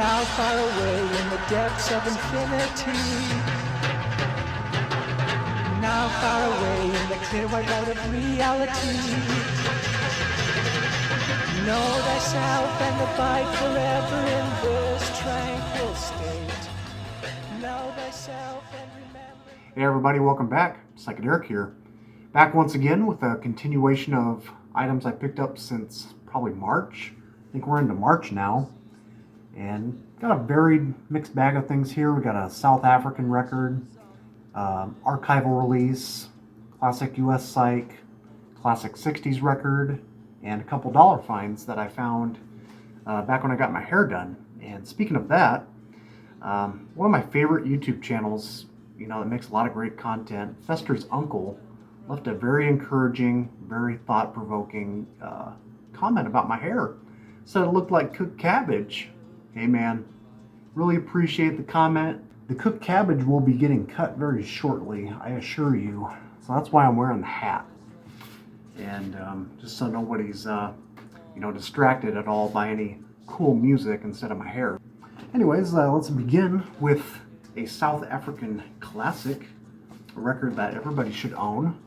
now far away in the depths of infinity. Now far away in the clear white light of reality. Know thyself and abide forever in this tranquil state. Know thyself and remember. Hey everybody, welcome back. Psychedelic here. Back once again with a continuation of items I picked up since probably March. I think we're into March now. And got a varied mixed bag of things here. We got a South African record, archival release, classic US psych, classic 60s record, and a couple dollar finds that I found back when I got my hair done. And speaking of that, one of my favorite YouTube channels, that makes a lot of great content, Fester's uncle, left a very encouraging, very thought-provoking comment about my hair. Said it looked like cooked cabbage. Hey man, really appreciate the comment. The cooked cabbage will be getting cut very shortly, I assure you. So that's why I'm wearing the hat. And just so nobody's distracted at all by any cool music instead of my hair. Anyways, let's begin with a South African classic, a record that everybody should own.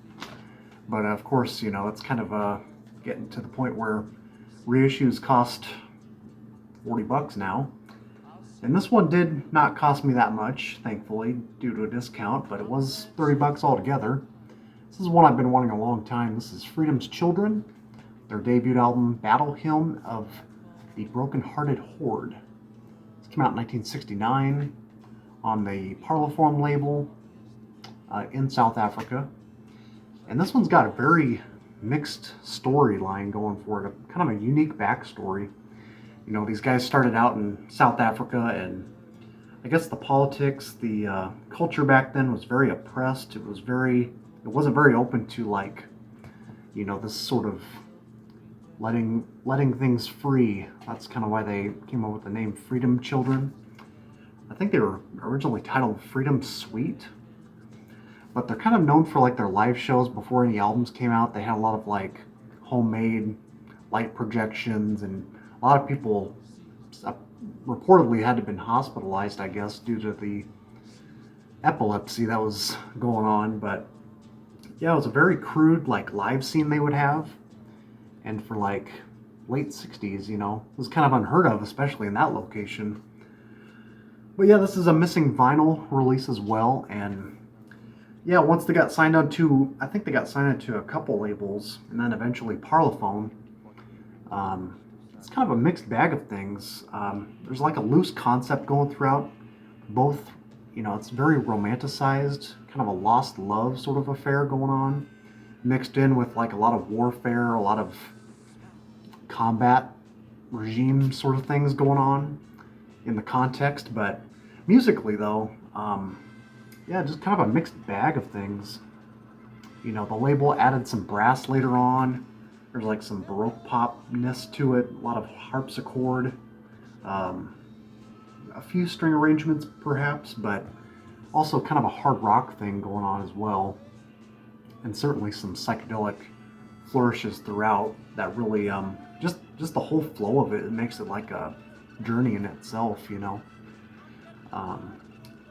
But of course, it's kind of getting to the point where reissues cost $40 now. And this one did not cost me that much, thankfully, due to a discount, but it was $30 altogether. This is one I've been wanting a long time. This is Freedom's Children, their debut album, Battle Hymn of the Broken-Hearted Horde. This came out in 1969 on the Parlophone label in South Africa. And this one's got a very mixed storyline going for it, kind of a unique backstory. These guys started out in South Africa, and I guess the politics, the culture back then was very oppressed. It wasn't very open to this sort of letting things free. That's kind of why they came up with the name Freedom Children. I think they were originally titled Freedom Suite, but they're kind of known for their live shows before any albums came out. They had a lot of homemade light projections, and a lot of people reportedly had to have been hospitalized, I guess, due to the epilepsy that was going on. But yeah, it was a very crude live scene they would have, and for late 60s, it was kind of unheard of, especially in that location. But yeah, this is a missing vinyl release as well, and yeah, once they got signed on to, I think they got signed on to a couple labels, and then eventually Parlophone. It's kind of a mixed bag of things. There's a loose concept going throughout. Both, it's very romanticized, kind of a lost love sort of affair going on, mixed in with a lot of warfare, a lot of combat regime sort of things going on in the context. But musically though, just kind of a mixed bag of things. The label added some brass later on. There's some Baroque popness to it, a lot of harpsichord, a few string arrangements perhaps, but also kind of a hard rock thing going on as well. And certainly some psychedelic flourishes throughout that really, just the whole flow of it makes it like a journey in itself,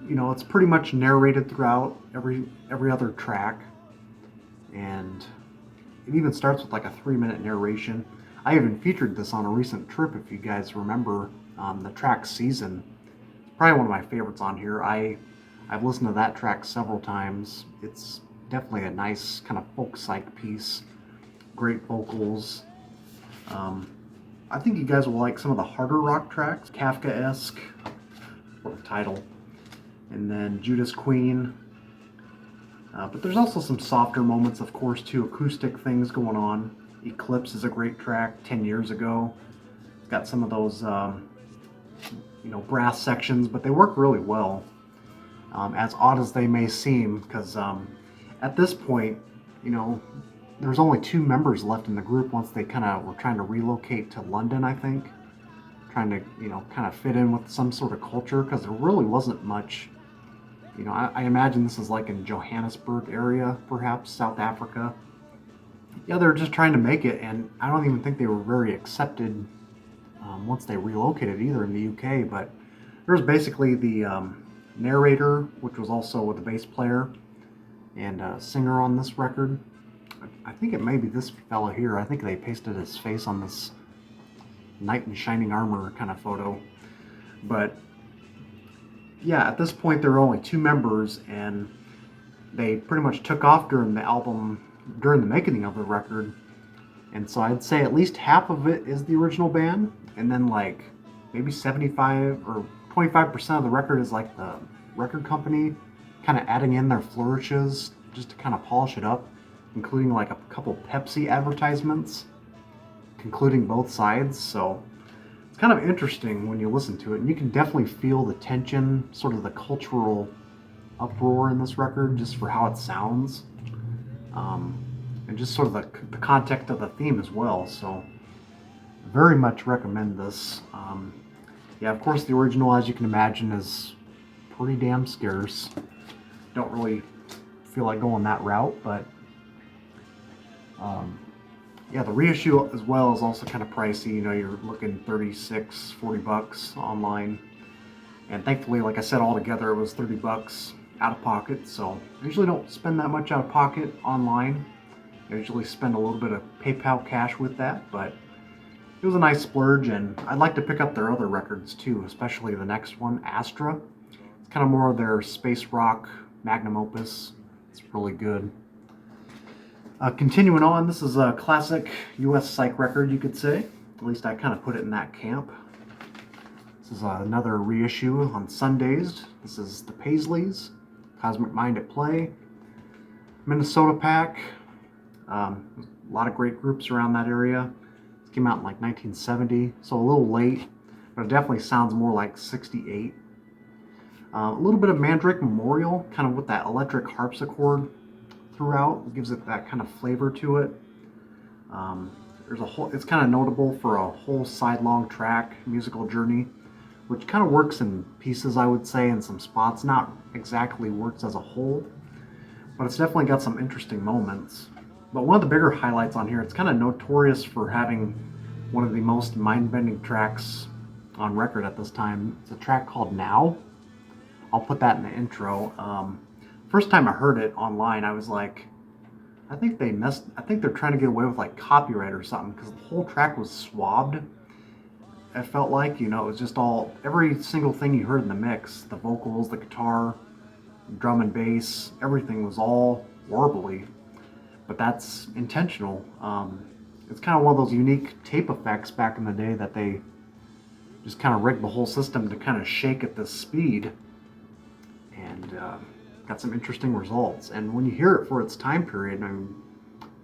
It's pretty much narrated throughout every other track, and it even starts with a 3-minute narration. I even featured this on a recent trip, if you guys remember, the track Season. It's probably one of my favorites on here. I've listened to that track several times. It's definitely a nice kind of folk psych piece. Great vocals. I think you guys will like some of the harder rock tracks, Kafka-esque, for the title. And then Judas Queen. But there's also some softer moments, of course, too, acoustic things going on. Eclipse is a great track, 10 years ago. It's got some of those, brass sections, but they work really well. As odd as they may seem, because at this point, there's only 2 members left in the group once they kind of were trying to relocate to London, I think. Trying to, kind of fit in with some sort of culture, because there really wasn't much. I imagine this is in Johannesburg area, perhaps, South Africa. Yeah, they're just trying to make it, and I don't even think they were very accepted once they relocated either in the UK. But there was basically the narrator, which was also the bass player and singer on this record. I think it may be this fella here. I think they pasted his face on this knight in shining armor kind of photo. But yeah, at this point there were only 2 members, and they pretty much took off during the making of the record. And so I'd say at least half of it is the original band, and then like maybe 75 or 25% of the record is like the record company kind of adding in their flourishes just to kind of polish it up, including like a couple Pepsi advertisements concluding both sides. So it's kind of interesting when you listen to it, and you can definitely feel the tension, sort of the cultural uproar in this record just for how it sounds, and just sort of the context of the theme as well. So very much recommend this. Yeah, of course the original, as you can imagine, is pretty damn scarce. Don't really feel like going that route, but yeah, the reissue as well is also kind of pricey. You know, you're looking $36-40 online, and thankfully, like I said, altogether it was $30 out of pocket. So I usually don't spend that much out of pocket online. I usually spend a little bit of PayPal cash with that, but it was a nice splurge, and I'd like to pick up their other records too, especially the next one, Astra. It's kind of more of their space rock magnum opus. It's really good. Continuing on, this is a classic US psych record, you could say. At least I kind of put it in that camp. This is another reissue on Sundays. This is the Paisleys, Cosmic Mind at Play, Minnesota Pack. A lot of great groups around that area. It came out in like 1970, so a little late, but it definitely sounds more like 68. A little bit of Mandrake Memorial, kind of with that electric harpsichord throughout. It gives it that kind of flavor to it. It's kind of notable for a whole sidelong track, Musical Journey, which kind of works in pieces, I would say, in some spots. Not exactly works as a whole, but it's definitely got some interesting moments. But one of the bigger highlights on here, it's kind of notorious for having one of the most mind-bending tracks on record at this time. It's a track called Now. I'll put that in the intro. First time I heard it online, I was like, I think they're trying to get away with like copyright or something, because the whole track was swabbed. It felt like, you know, it was just every single thing you heard in the mix, the vocals, the guitar, drum and bass, everything was all warbly. But that's intentional. It's kind of one of those unique tape effects back in the day that they just kind of rigged the whole system to kind of shake at this speed, and got some interesting results. And when you hear it for its time period, I mean,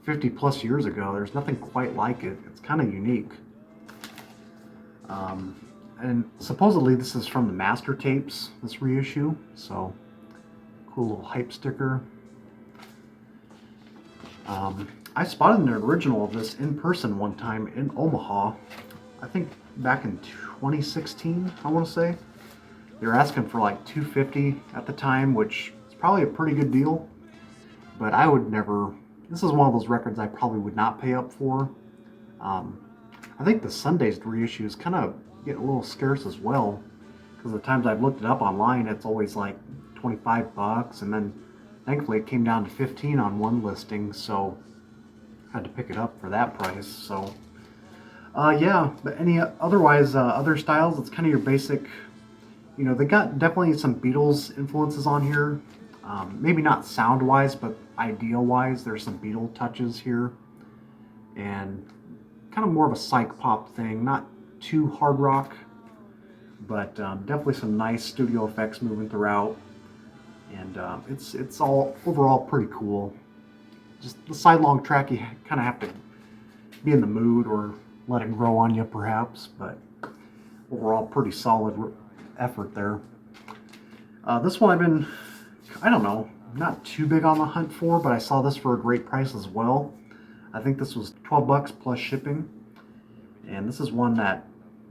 50 plus years ago, there's nothing quite like it. It's kind of unique. And supposedly this is from the master tapes, this reissue, so cool little hype sticker. I spotted an original of this in person one time in Omaha, I think back in 2016, I want to say. They were asking for like $250 at the time, which is probably a pretty good deal, but I would never, this is one of those records I probably would not pay up for. I think the Sundays reissue is kind of getting a little scarce as well, because the times I've looked it up online, it's always like $25, and then thankfully it came down to 15 on one listing, so I had to pick it up for that price. So yeah, but other styles, it's kind of your basic, you know, they got definitely some Beatles influences on here. Maybe not sound wise, but idea wise, there's some Beatle touches here, and kind of more of a psych pop thing, not too hard rock, but definitely some nice studio effects moving throughout. And it's all overall pretty cool. Just the sidelong track, you kind of have to be in the mood or let it grow on you perhaps, but overall pretty solid effort there. This one I don't know, not too big on the hunt for, but I saw this for a great price as well. I think this was $12 plus shipping, and this is one that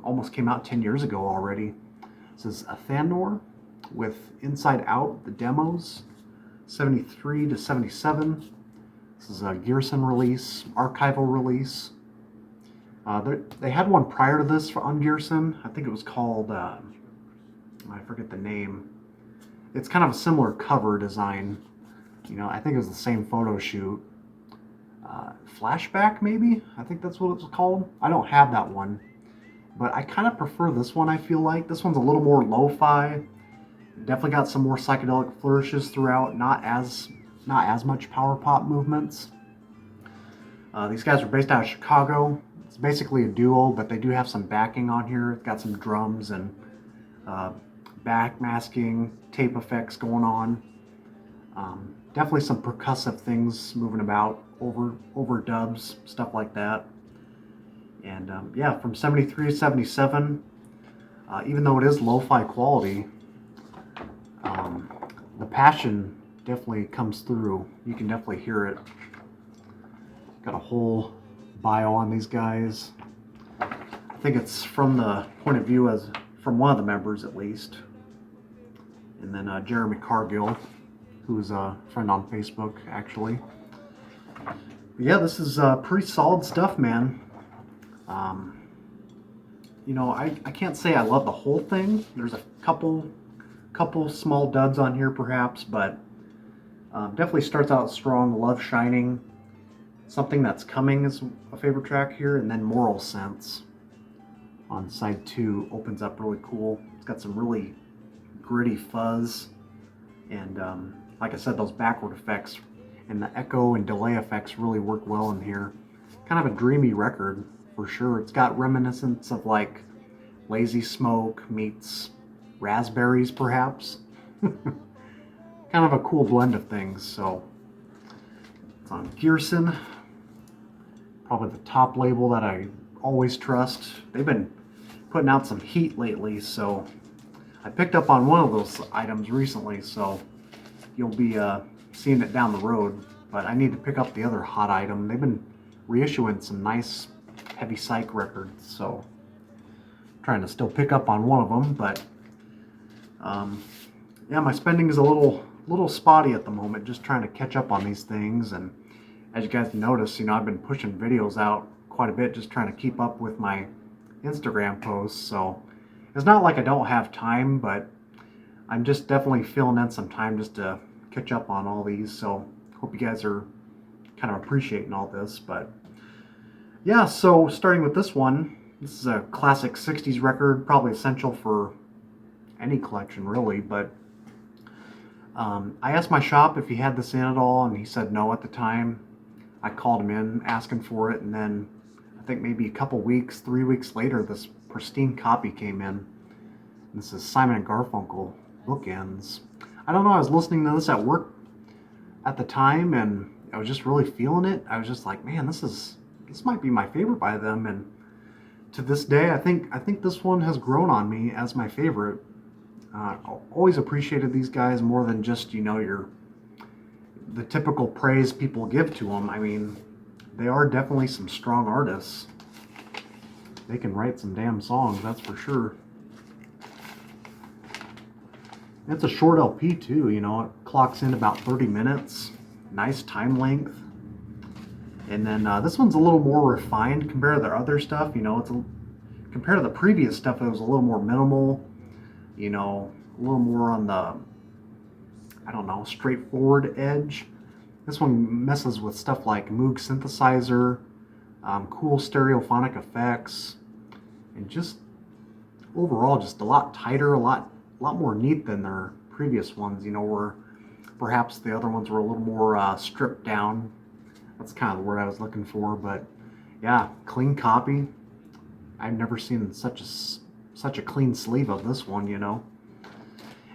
almost came out 10 years ago already. This is a Fandor with Inside Out, the demos, 73 to 77. This is a Gearson release, archival release. They had one prior to this on Gearson. I think it was called, I forget the name. It's kind of a similar cover design. I think it was the same photo shoot. Flashback, maybe? I think that's what it's called. I don't have that one. But I kind of prefer this one, I feel like. This one's a little more lo-fi. Definitely got some more psychedelic flourishes throughout. Not as much power pop movements. These guys are based out of Chicago. It's basically a duo, but they do have some backing on here. It's got some drums and backmasking, tape effects going on. Definitely some percussive things moving about, overdubs, stuff like that. And yeah, from 73 to 77, even though it is lo-fi quality, the passion definitely comes through. You can definitely hear it. Got a whole bio on these guys. I think it's from the point of view as from one of the members at least. And then Jeremy Cargill, who's a friend on Facebook actually. But yeah, this is pretty solid stuff, man. I can't say I love the whole thing. There's a couple small duds on here perhaps, but definitely starts out strong. Love Shining. Something That's Coming is a favorite track here, and then Moral Sense on side 2 opens up really cool. It's got some really gritty fuzz, and like I said, those backward effects and the echo and delay effects really work well in here. Kind of a dreamy record for sure. It's got reminiscence of like Lazy Smoke meets Raspberries perhaps. Kind of a cool blend of things. So it's on Gearson, probably the top label that I always trust. They've been putting out some heat lately, so I picked up on one of those items recently, so you'll be seeing it down the road. But I need to pick up the other hot item. They've been reissuing some nice heavy psych records, so I'm trying to still pick up on one of them. But yeah, my spending is a little spotty at the moment, just trying to catch up on these things. And as you guys notice, I've been pushing videos out quite a bit, just trying to keep up with my Instagram posts. So it's not like I don't have time, but I'm just definitely filling in some time just to catch up on all these. So hope you guys are kind of appreciating all this. But yeah, so starting with this one, this is a classic 60s record, probably essential for any collection really. But I asked my shop if he had this in at all, and he said no at the time. I called him in asking for it, and then I think maybe a couple weeks, 3 weeks later, this pristine copy came in. This is Simon & Garfunkel, Bookends. I don't know, I was listening to this at work at the time, and I was just really feeling it. I was just like, man, this might be my favorite by them. And to this day, I think this one has grown on me as my favorite. Always appreciated these guys more than just, the typical praise people give to them. I mean, they are definitely some strong artists. They can write some damn songs, that's for sure. It's a short LP too, it clocks in about 30 minutes. Nice time length. And then this one's a little more refined compared to their other stuff. Compared to the previous stuff, it was a little more minimal. A little more on the, straightforward edge. This one messes with stuff like Moog synthesizer, cool stereophonic effects, and just overall just a lot tighter, a lot more neat than their previous ones. Where perhaps the other ones were a little more stripped down. That's kind of the word I was looking for. But yeah, clean copy. I've never seen such a clean sleeve of this one.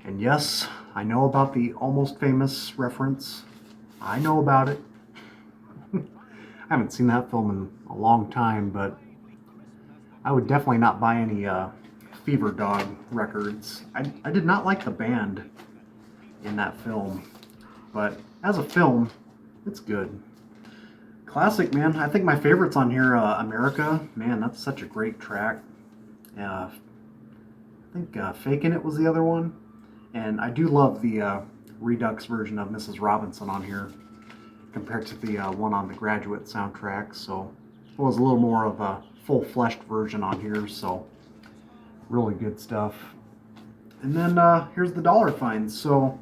And yes, I know about the Almost Famous reference. I know about it. I haven't seen that film in a long time, but I would definitely not buy any Fever Dog records. I did not like the band in that film, but as a film, it's good. Classic, man. I think my favorites on here, America. Man, that's such a great track. I think Fakin' It was the other one. And I do love the Redux version of Mrs. Robinson on here compared to the one on the Graduate soundtrack. So was a little more of a full-fleshed version on here, so really good stuff. And then here's the dollar finds. So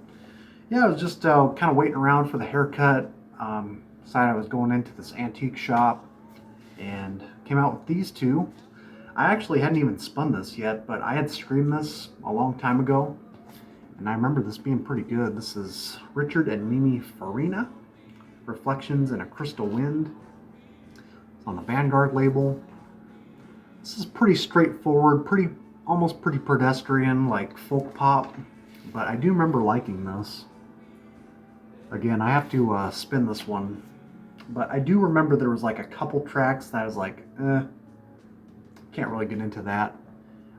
yeah, I was just kind of waiting around for the haircut. Decided I was going into this antique shop and came out with these two. I actually hadn't even spun this yet, but I had streamed this a long time ago, and I remember this being pretty good. This is Richard and Mimi Farina, Reflections in a Crystal Wind. It's on the Vanguard label. This is pretty straightforward, almost pretty pedestrian, like folk pop, but I do remember liking this. Again, I have to spin this one, but I do remember there was like a couple tracks that I was like, can't really get into that.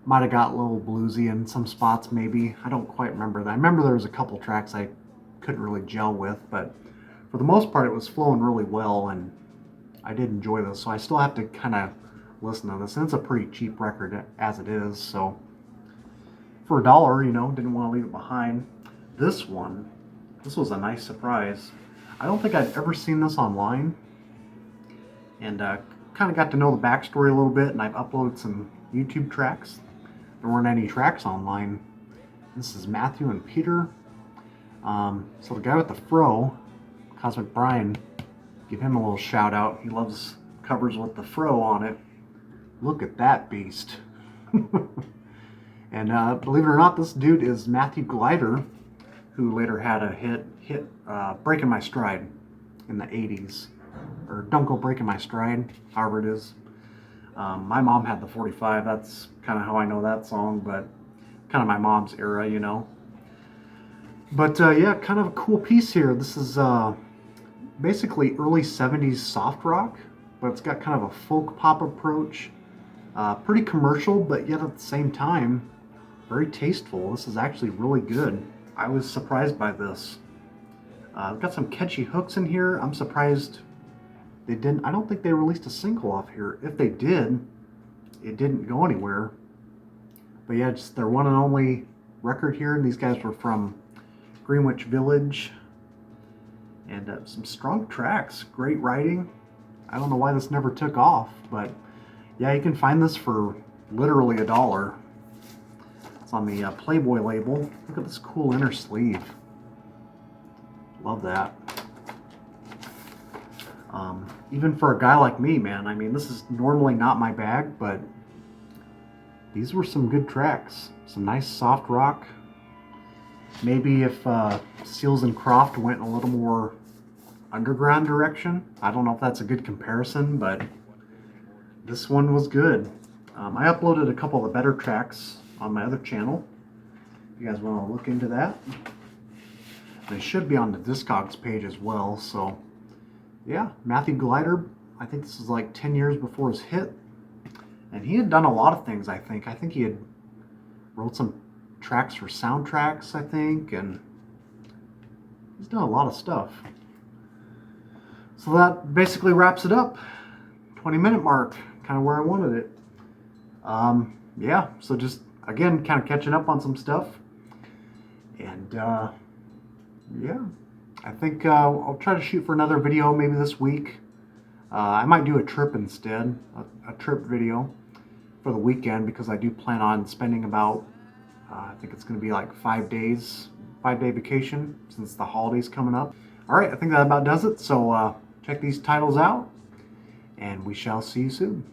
Might have got a little bluesy in some spots maybe. I don't quite remember that. I remember there was a couple tracks I couldn't really gel with, but for the most part it was flowing really well and I did enjoy this. So I still have to kind of listen to this. And it's a pretty cheap record as it is, so for $1, you know, didn't want to leave it behind. This was a nice surprise. I don't think I'd ever seen this online, and kind of got to know the backstory a little bit, and I've uploaded some YouTube tracks. There weren't any tracks online. This is Matthew and Peter. So the guy with the fro, Cosmic Brian, give him a little shout out. He loves covers with the fro on it. Look at that beast. And believe it or not, this dude is Matthew Glider, who later had a hit Breaking My Stride in the 80s. Or Don't Go Breaking My Stride, however it is. My mom had the 45, that's kind of how I know that song, but kind of my mom's era, you know. But yeah, kind of a cool piece here. This is basically early 70s soft rock, but it's got kind of a folk pop approach. Pretty commercial, but yet at the same time, very tasteful. This is actually really good. I was surprised by this. I've got some catchy hooks in here. I'm surprised they didn't. I don't think they released a single off here. If they did, it didn't go anywhere. But yeah, just their one and only record here. And these guys were from Greenwich Village. And some strong tracks. Great writing. I don't know why this never took off, but yeah, you can find this for literally $1. It's on the Playboy label. Look at this cool inner sleeve. Love that. Even for a guy like me, man, I mean, this is normally not my bag, but these were some good tracks. Some nice soft rock. Maybe if Seals and Croft went in a little more underground direction. I don't know if that's a good comparison, but this one was good. I uploaded a couple of the better tracks on my other channel. If you guys want to look into that. They should be on the Discogs page as well, so yeah, Matthew Glider, I think this is like 10 years before his hit, and he had done a lot of things, I think. I think he had wrote some tracks for soundtracks, I think, and he's done a lot of stuff. So that basically wraps it up. 20-minute mark, kind of where I wanted it. Yeah, so just, again, kind of catching up on some stuff, and yeah. I think I'll try to shoot for another video maybe this week. I might do a trip instead, a trip video for the weekend, because I do plan on spending about, I think it's going to be like 5 days, 5-day vacation since the holiday's coming up. All right, I think that about does it. So check these titles out, and we shall see you soon.